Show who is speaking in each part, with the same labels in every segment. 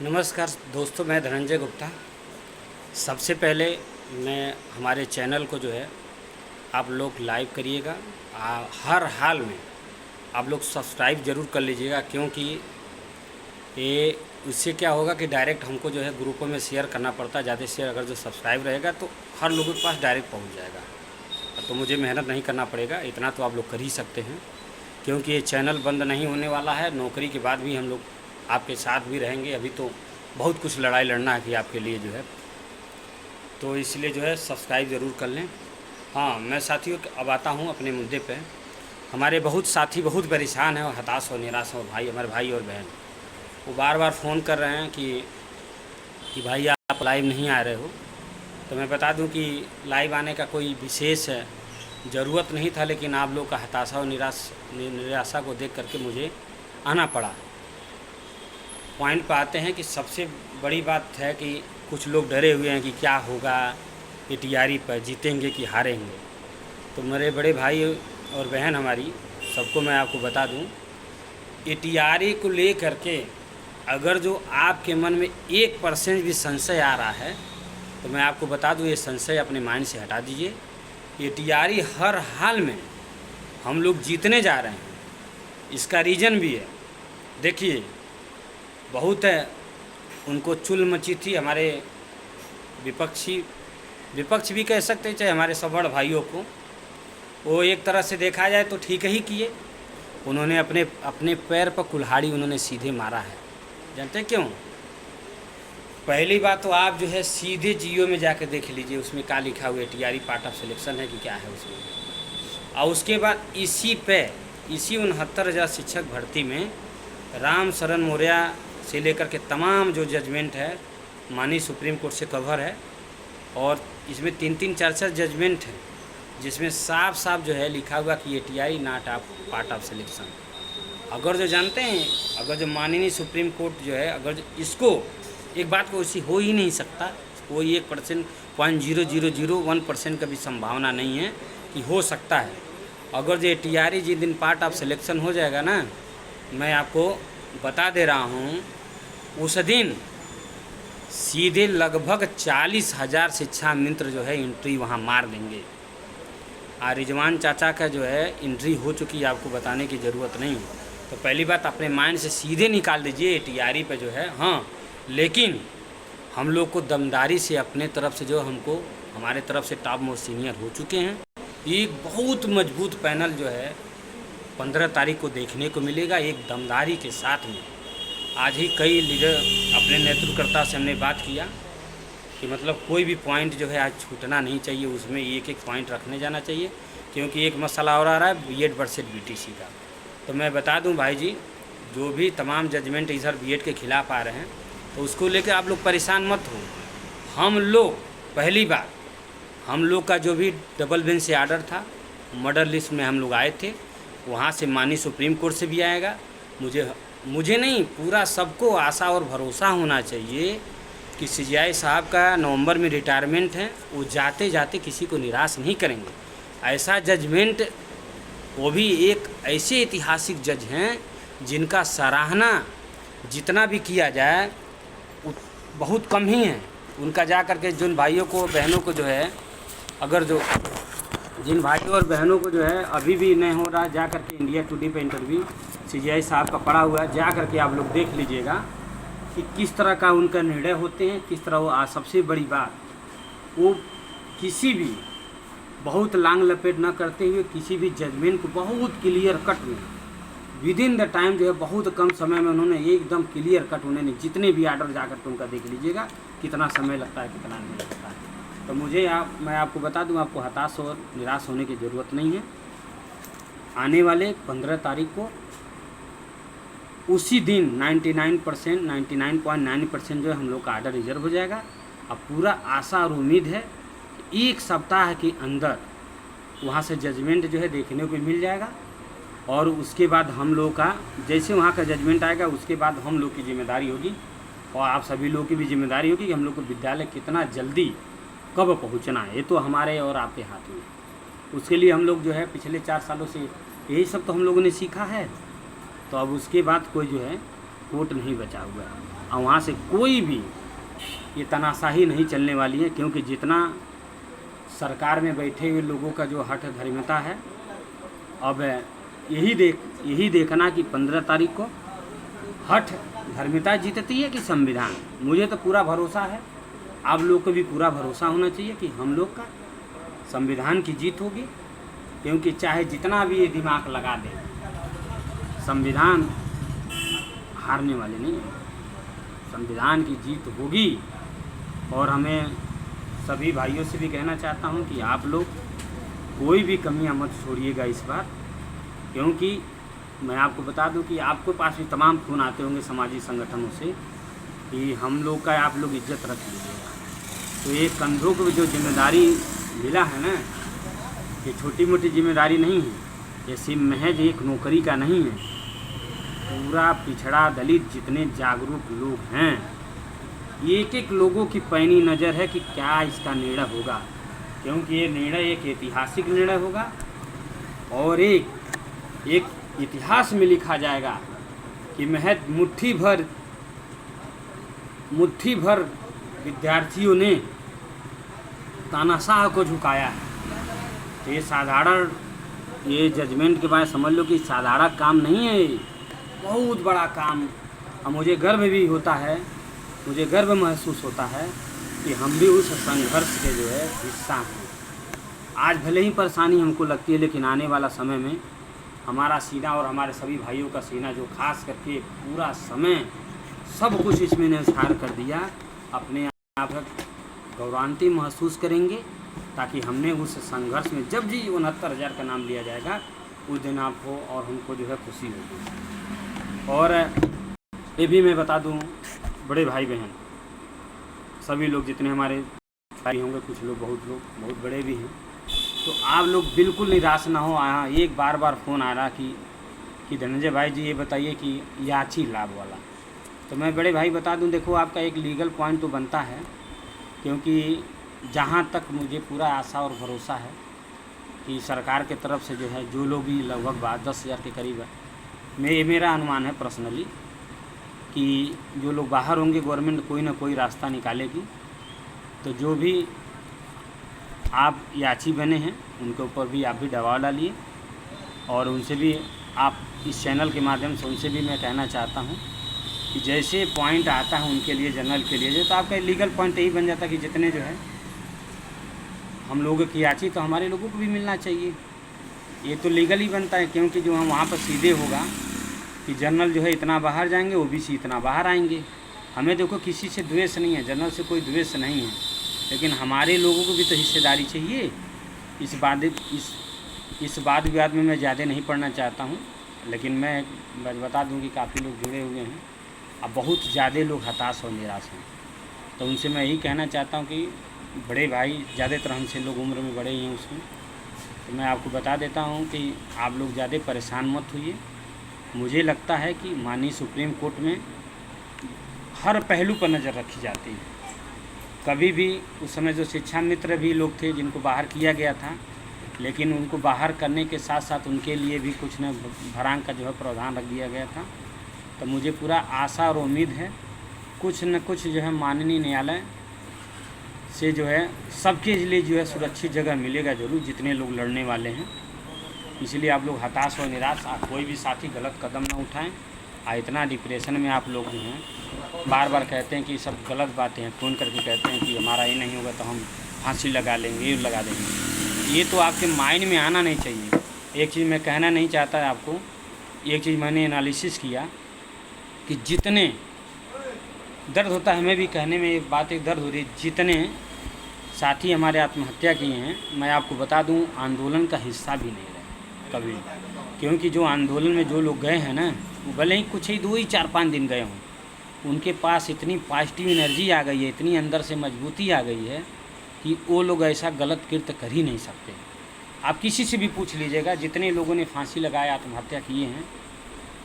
Speaker 1: नमस्कार दोस्तों, मैं धनंजय गुप्ता। सबसे पहले मैं हमारे चैनल को जो है आप लोग लाइक करिएगा। हर हाल में आप लोग सब्सक्राइब ज़रूर कर लीजिएगा, क्योंकि ये उससे क्या होगा कि डायरेक्ट हमको जो है ग्रुपों में शेयर करना पड़ता है। ज़्यादा शेयर अगर जो सब्सक्राइब रहेगा तो हर लोगों के पास डायरेक्ट पहुंच जाएगा, तो मुझे मेहनत नहीं करना पड़ेगा। इतना तो आप लोग कर ही सकते हैं, क्योंकि ये चैनल बंद नहीं होने वाला है। नौकरी के बाद भी हम लोग आपके साथ भी रहेंगे। अभी तो बहुत कुछ लड़ाई लड़ना है कि आपके लिए जो है, तो इसलिए जो है सब्सक्राइब ज़रूर कर लें। हाँ, मैं साथियों अब आता हूँ अपने मुद्दे पे। हमारे बहुत साथी बहुत परेशान हैं और हताश और निराश हैं। हमारे भाई और बहन वो बार बार फ़ोन कर रहे हैं कि भाई आप लाइव नहीं आ रहे हो। तो मैं बता दूं कि लाइव आने का कोई विशेष ज़रूरत नहीं था, लेकिन आप लोग का हताशा और निराशा को देख करके मुझे आना पड़ा। पॉइंट पर आते हैं कि सबसे बड़ी बात है कि कुछ लोग डरे हुए हैं कि क्या होगा, ये टीआरई पर जीतेंगे कि हारेंगे। तो मेरे बड़े भाई और बहन हमारी सबको मैं आपको बता दूं, ये टीआरई को ले करके अगर जो आपके मन में 1% भी संशय आ रहा है तो मैं आपको बता दूं, ये संशय अपने माइंड से हटा दीजिए। ये टीआरई हर हाल में हम लोग जीतने जा रहे हैं। इसका रीज़न भी है। देखिए, बहुत है उनको चुल मची थी हमारे विपक्ष भी कह सकते हैं, चाहे हमारे सब बड़ भाइयों को। वो एक तरह से देखा जाए तो ठीक ही किए। उन्होंने अपने पैर पर कुल्हाड़ी उन्होंने सीधे मारा है। जानते हैं क्यों? पहली बात तो आप जो है सीधे जियो में जाकर देख लीजिए, उसमें क्या लिखा हुआ है, टीआरई पार्ट ऑफ सिलेक्शन है कि क्या है उसमें। और उसके बाद इसी 69,000 शिक्षक भर्ती में राम शरण मौर्य से लेकर के तमाम जो जजमेंट है माननीय सुप्रीम कोर्ट से कवर है, और इसमें 3-3, 4-4 जजमेंट हैं जिसमें साफ साफ जो है लिखा हुआ कि ये TRE not of part of selection. अगर जो जानते हैं, अगर जो माननीय सुप्रीम कोर्ट जो है, अगर जो इसको एक बात को ऐसी हो ही नहीं सकता, कोई 1%, 0.0001% का भी संभावना नहीं है कि हो सकता है। अगर जो टीआरई जिस दिन पार्ट ऑफ सिलेक्शन हो जाएगा ना, मैं आपको बता दे रहा हूँ, उस दिन सीधे लगभग 40,000 शिक्षा मित्र जो है एंट्री वहाँ मार देंगे। रिजवान चाचा का जो है एंट्री हो चुकी है, आपको बताने की ज़रूरत नहीं। तो पहली बात अपने माइंड से सीधे निकाल दीजिए टीआरई पे जो है। हाँ, लेकिन हम लोग को दमदारी से अपने तरफ से जो हमको हमारे तरफ से टॉप मोस्ट सीनियर हो चुके हैं। एक बहुत मजबूत पैनल जो है 15 तारीख को देखने को मिलेगा, एक दमदारी के साथ में। आज ही कई लीडर अपने नेतृत्वकर्ता से हमने बात किया कि मतलब कोई भी पॉइंट जो है आज छूटना नहीं चाहिए, उसमें एक पॉइंट रखने जाना चाहिए, क्योंकि एक मसला और आ रहा है बीएड वर्सेस बीटीसी का। तो मैं बता दूं भाई जी, जो भी तमाम जजमेंट इधर बीएड के खिलाफ आ रहे हैं तो उसको लेकर आप लोग परेशान मत हो। हम लोग पहली बार हम लोग का जो भी डबल बेंच से आर्डर था, मर्डर लिस्ट में हम लोग आए थे, वहाँ से माननीय सुप्रीम कोर्ट से भी आएगा। मुझे नहीं, पूरा सबको आशा और भरोसा होना चाहिए कि सीजीआई साहब का नवंबर में रिटायरमेंट है, वो जाते जाते किसी को निराश नहीं करेंगे। ऐसा जजमेंट, वो भी एक ऐसे ऐतिहासिक जज हैं जिनका सराहना जितना भी किया जाए बहुत कम ही है। उनका जा करके जिन भाइयों को बहनों को जो है, अगर जो जिन भाइयों और बहनों को जो है अभी भी नहीं हो रहा, जा करके इंडिया टुडे पे इंटरव्यू सीजीआई साहब का पड़ा हुआ है, जा करके आप लोग देख लीजिएगा कि किस तरह का उनका निर्णय होते हैं, किस तरह वो। सबसे बड़ी बात, वो किसी भी बहुत लांग लपेट न करते हुए किसी भी जजमेंट को बहुत क्लियर कट में विद इन द टाइम जो है बहुत कम समय में उन्होंने एकदम क्लियर कट, उन्होंने जितने भी आर्डर जा करके उनका देख लीजिएगा कितना समय लगता है, कितना नहीं लगता है। तो मैं आपको बता दूं, आपको हताश और निराश होने की ज़रूरत नहीं है। आने वाले 15 तारीख को उसी दिन 99.9% जो है हम लोग का आर्डर रिजर्व हो जाएगा। अब पूरा आशा और उम्मीद है कि एक सप्ताह के अंदर वहाँ से जजमेंट जो है देखने को मिल जाएगा, और उसके बाद हम लोग का जैसे वहाँ का जजमेंट आएगा उसके बाद हम लोग की जिम्मेदारी होगी, और आप सभी लोग की भी जिम्मेदारी होगी कि हम लोग को विद्यालय कितना जल्दी कब पहुँचना है। ये तो हमारे और आपके हाथ में। उसके लिए हम लोग जो है पिछले 4 सालों से यही सब तो हम लोगों ने सीखा है। तो अब उसके बाद कोई जो है कोर्ट नहीं बचा हुआ है और वहाँ से कोई भी ये तनाशाही नहीं चलने वाली है, क्योंकि जितना सरकार में बैठे हुए लोगों का जो हठ धर्मिता है, अब यही देखना कि 15 तारीख को हठ धर्मिता जीतती है कि संविधान। मुझे तो पूरा भरोसा है, आप लोग को भी पूरा भरोसा होना चाहिए कि हम लोग का संविधान की जीत होगी, क्योंकि चाहे जितना भी ये दिमाग लगा दे, संविधान हारने वाले नहीं है। संविधान की जीत होगी। और हमें सभी भाइयों से भी कहना चाहता हूं कि आप लोग कोई भी कमियां मत छोड़िएगा इस बार, क्योंकि मैं आपको बता दूं कि आपके पास भी तमाम फ़ोन आते होंगे सामाजिक संगठनों से कि हम लोग का आप लोग इज्जत रख लीजिएगा। तो ये कंधों को जो जिम्मेदारी मिला है ना, ये छोटी मोटी जिम्मेदारी नहीं है, ये सिर्फ महज एक नौकरी का नहीं है। पूरा पिछड़ा दलित जितने जागरूक लोग हैं, एक एक लोगों की पैनी नज़र है कि क्या इसका निर्णय होगा, क्योंकि ये निर्णय एक ऐतिहासिक निर्णय होगा और एक इतिहास में लिखा जाएगा कि महज मुट्ठी भर विद्यार्थियों ने तानाशाह को झुकाया है। तो ये जजमेंट के बाद समझ लो कि साधारण काम नहीं है, बहुत बड़ा काम। और मुझे गर्व भी होता है, मुझे गर्व महसूस होता है कि हम भी उस संघर्ष के जो है हिस्सा हैं। आज भले ही परेशानी हमको लगती है, लेकिन आने वाला समय में हमारा सीना और हमारे सभी भाइयों का सीना जो खास करके पूरा समय सब कुछ इसमें निसार कर दिया, अपने आप गौरवान्वित महसूस करेंगे, ताकि हमने उस संघर्ष में जब भी 69,000 का नाम लिया जाएगा उस दिन आपको और हमको जो है खुशी होगी। और ये भी मैं बता दूं, बड़े भाई बहन सभी लोग जितने हमारे भाई होंगे, कुछ लोग बहुत बड़े भी हैं, तो आप लोग बिल्कुल निराश ना हो। एक बार फ़ोन आ रहा कि धनंजय भाई जी ये बताइए कि याची लाभ वाला। तो मैं बड़े भाई बता दूं, देखो आपका एक लीगल पॉइंट तो बनता है, क्योंकि जहाँ तक मुझे पूरा आशा और भरोसा है कि सरकार के तरफ से जो है जो लोग भी लगभग 10,000 के करीब है, मेरा अनुमान है पर्सनली कि जो लोग बाहर होंगे गवर्नमेंट कोई ना कोई रास्ता निकालेगी। तो जो भी आप याची बने हैं उनके ऊपर भी आप भी दबाव डालिए, और उनसे भी आप इस चैनल के माध्यम से उनसे भी मैं कहना चाहता हूं कि जैसे पॉइंट आता है उनके लिए, जनरल के लिए जो, तो आपका लीगल पॉइंट यही बन जाता है कि जितने जो है हम लोगों की याची तो हमारे लोगों को भी मिलना चाहिए। ये तो लीगल ही बनता है, क्योंकि जो हम वहाँ पर सीधे होगा कि जनरल जो है इतना बाहर जाएंगे, ओबीसी इतना बाहर आएंगे। हमें देखो किसी से द्वेष नहीं है, जनरल से कोई द्वेष नहीं है, लेकिन हमारे लोगों को भी तो हिस्सेदारी चाहिए। इस वाद विवाद में मैं ज़्यादा नहीं पढ़ना चाहता हूँ, लेकिन मैं बता दूँ कि काफ़ी लोग जुड़े हुए हैं, अब बहुत ज़्यादा लोग हताश और निराश हैं। तो उनसे मैं यही कहना चाहता हूँ कि बड़े भाई, ज़्यादातर हमसे लोग उम्र में बड़े ही हैं उसमें, तो मैं आपको बता देता हूँ कि आप लोग ज़्यादा परेशान मत होइए। मुझे लगता है कि माननीय सुप्रीम कोर्ट में हर पहलू पर नज़र रखी जाती है। कभी भी उस समय जो शिक्षा मित्र भी लोग थे जिनको बाहर किया गया था, लेकिन उनको बाहर करने के साथ साथ उनके लिए भी कुछ न भरांक का जो है प्रावधान रख दिया गया था। तो मुझे पूरा आशा और उम्मीद है कुछ न कुछ जो है माननीय न्यायालय से जो है सबके लिए जो है सुरक्षित जगह मिलेगा ज़रूर, जितने लोग लड़ने वाले हैं। इसलिए आप लोग हताश और निराश, आप कोई भी साथी गलत कदम ना उठाएं। इतना डिप्रेशन में आप लोग जो हैं बार कहते हैं कि सब गलत बातें हैं, फ़ोन करके कहते हैं कि हमारा ये नहीं होगा तो हम फांसी लगा लेंगे, ये लगा देंगे। ये तो आपके माइंड में आना नहीं चाहिए। एक चीज़ मैं कहना नहीं चाहता आपको, एक चीज़ मैंने एनालिसिस किया कि जितने दर्द होता है, हमें भी कहने में एक बात एक दर्द हो रही है, जितने साथी हमारे आत्महत्या किए हैं, मैं आपको बता दूं आंदोलन का हिस्सा भी नहीं रहे कभी, क्योंकि जो आंदोलन में जो लोग गए हैं ना, वो भले ही कुछ ही 2-4-5 दिन गए हों, उनके पास इतनी पॉजिटिव एनर्जी आ गई है, इतनी अंदर से मजबूती आ गई है कि वो लोग ऐसा गलत कृत्य कर ही नहीं सकते। आप किसी से भी पूछ लीजिएगा, जितने लोगों ने फांसी लगाया, आत्महत्या किए हैं,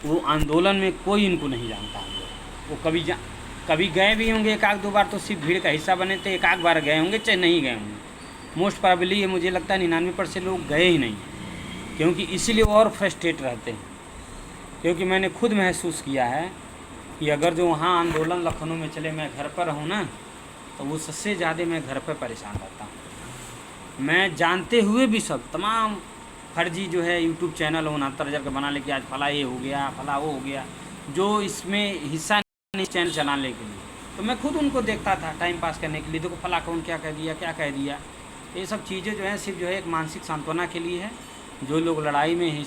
Speaker 1: वो आंदोलन में कोई इनको नहीं जानता हम लोग। वो कभी गए भी होंगे 1-2 बार, तो सिर्फ भीड़ का हिस्सा बने थे, 1 बार गए होंगे, चाहे नहीं गए होंगे। मोस्ट प्रॉबेबली ये मुझे लगता है 99% लोग गए ही नहीं, क्योंकि इसीलिए वो और फ्रस्ट्रेट रहते हैं। क्योंकि मैंने खुद महसूस किया है कि अगर जो वहाँ आंदोलन लखनऊ में चले, मैं घर पर रहूँ ना, तो उससे ज़्यादा मैं घर पर परेशान रहता हूँ। मैं जानते हुए भी सब तमाम फर्जी जो है यूट्यूब चैनल 69,000 का बना लेके आज फला ये हो गया, फला वो हो गया, जो इसमें हिस्सा नहीं चैनल चलाने के लिए, तो मैं खुद उनको देखता था टाइम पास करने के लिए। देखो फला कौन क्या कह दिया, क्या कह दिया। ये सब चीज़ें जो है सिर्फ जो है एक मानसिक सांत्वना के लिए है। जो लोग लड़ाई में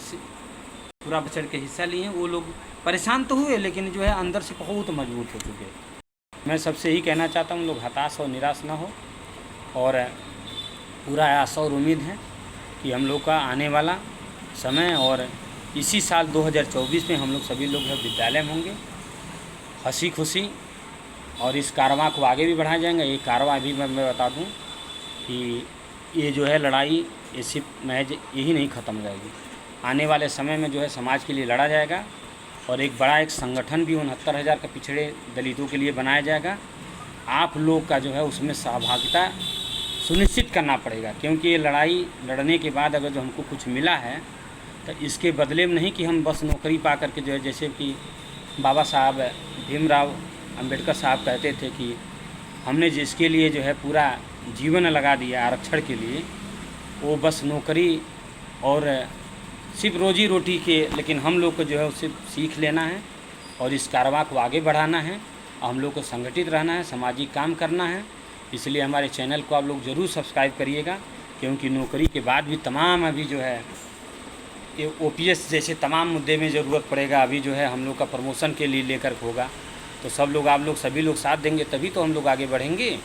Speaker 1: पूरा बढ़ के हिस्सा लिए हैं वो लोग परेशान तो हुए, लेकिन जो है अंदर से बहुत मजबूत हो चुके। मैं सबसे यही कहना चाहता हूँ, लोग हताश और निराश ना हो, और पूरा आशा और उम्मीद है कि हम लोग का आने वाला समय और इसी साल 2024 में हम लोग सभी लोग विद्यालय में होंगे हंसी खुशी, और इस कारवां को आगे भी बढ़ाया जाएगा। ये कारवां भी मैं बता दूं कि ये जो है लड़ाई ये सिर्फ महज यही नहीं ख़त्म हो जाएगी। आने वाले समय में जो है समाज के लिए लड़ा जाएगा, और एक बड़ा एक संगठन भी 69,000 का पिछड़े दलितों के लिए बनाया जाएगा। आप लोग का जो है उसमें सहभागिता सुनिश्चित करना पड़ेगा, क्योंकि ये लड़ाई लड़ने के बाद अगर जो हमको कुछ मिला है तो इसके बदले में नहीं कि हम बस नौकरी पा करके जो है, जैसे कि बाबा साहब भीमराव अंबेडकर साहब कहते थे कि हमने जिसके लिए जो है पूरा जीवन लगा दिया आरक्षण के लिए, वो बस नौकरी और सिर्फ रोजी रोटी के, लेकिन हम लोग को जो है सिर्फ सीख लेना है और इस कारवां को आगे बढ़ाना है। हम लोग को संगठित रहना है, सामाजिक काम करना है। इसलिए हमारे चैनल को आप लोग ज़रूर सब्सक्राइब करिएगा, क्योंकि नौकरी के बाद भी तमाम अभी जो है ये OPS जैसे तमाम मुद्दे में ज़रूरत पड़ेगा। अभी जो है हम लोग का प्रमोशन के लिए लेकर होगा, तो सब लोग आप लोग सभी लोग साथ देंगे तभी तो हम लोग आगे बढ़ेंगे।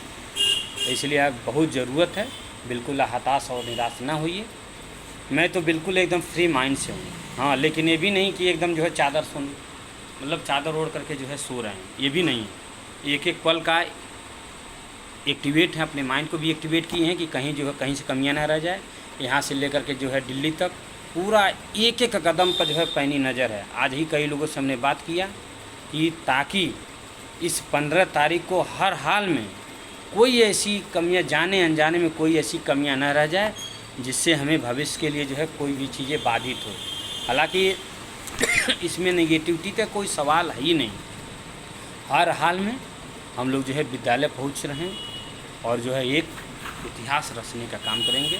Speaker 1: इसलिए आप बहुत ज़रूरत है, बिल्कुल हताश और निराश ना होइए। मैं तो बिल्कुल एकदम फ्री माइंड से हूँ, हाँ, लेकिन ये भी नहीं कि एकदम जो है चादर ओढ़ करके जो है सो रहे हैं, ये भी नहीं है। एक एक पल का एक्टिवेट है, अपने माइंड को भी एक्टिवेट किए हैं कि कहीं जो है कहीं से कमियां ना रह जाए। यहाँ से लेकर के जो है दिल्ली तक पूरा एक एक कदम पर जो है पैनी नज़र है। आज ही कई लोगों से हमने बात किया कि ताकि इस 15 तारीख को हर हाल में कोई ऐसी कमियां, जाने अनजाने में कोई ऐसी कमियां न रह जाए जिससे हमें भविष्य के लिए जो है कोई भी चीज़ें बाधित हो। हालांकि इसमें नेगेटिविटी का कोई सवाल है ही नहीं। हर हाल में हम लोग जो है विद्यालय पहुंच रहे हैं और जो है एक इतिहास रचने का काम करेंगे।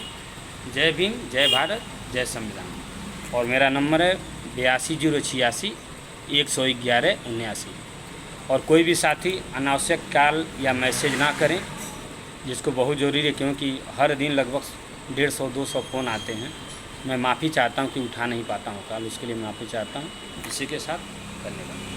Speaker 1: जय भीम, जय भारत, जय संविधान। और मेरा नंबर है 82 086 111 79। और कोई भी साथी अनावश्यक कॉल या मैसेज ना करें, जिसको बहुत ज़रूरी है, क्योंकि हर दिन लगभग 150-200 फ़ोन आते हैं। मैं माफ़ी चाहता हूं कि उठा नहीं पाता हूं कॉल, उसके लिए माफ़ी चाहता हूं। इसी के साथ धन्यवाद।